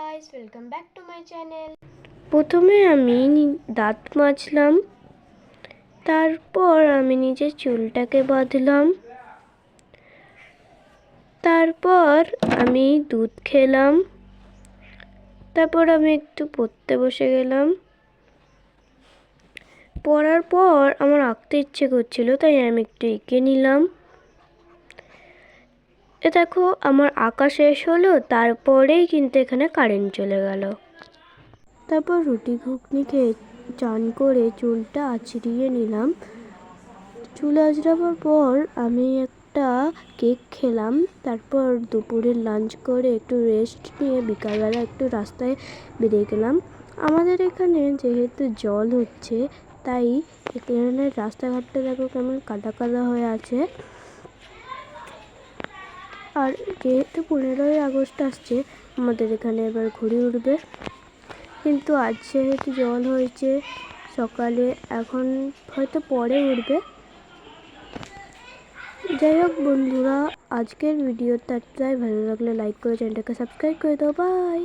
Guys, welcome back to my channel. প্রথমে আমি দাঁত মাজলাম, তারপর আমি নিজের চুলটাকে বাঁধলাম, তারপর আমি দুধ খেলাম, তারপর আমি একটু পড়তে বসে গেলাম। পড়ার পর আমার আঁকতে ইচ্ছে করছিল, তাই আমি একটু এঁকে নিলাম। দেখো আমার আঁকা শেষ হলো, তারপরেই কিন্তু এখানে কারেন্ট চলে গেল। তারপর রুটি ঘুগনি খেয়ে চান করে চুলটা আঁচড়িয়ে নিলাম। চুল আঁচড়াবার পর আমি একটা কেক খেলাম। তারপর দুপুরের লাঞ্চ করে একটু রেস্ট নিয়ে বিকালবেলা একটু রাস্তায় বেরিয়ে গেলাম। আমাদের এখানে যেহেতু জল হচ্ছে, তাই এখানে রাস্তাঘাটটা দেখো কেমন কাদা কাদা হয়ে আছে। আর যেহেতু 15ই আগস্ট আসছে, আমাদের এখানে এবার ঘুড়ি উড়বে, কিন্তু আজ যেহেতু জল হয়েছে সকালে, এখন হয়তো পরে উঠবে। যাই হোক বন্ধুরা, আজকের ভিডিওটা ভালো লাগলে লাইক করে চ্যানেলটাকে সাবস্ক্রাইব করে দাও। বাই।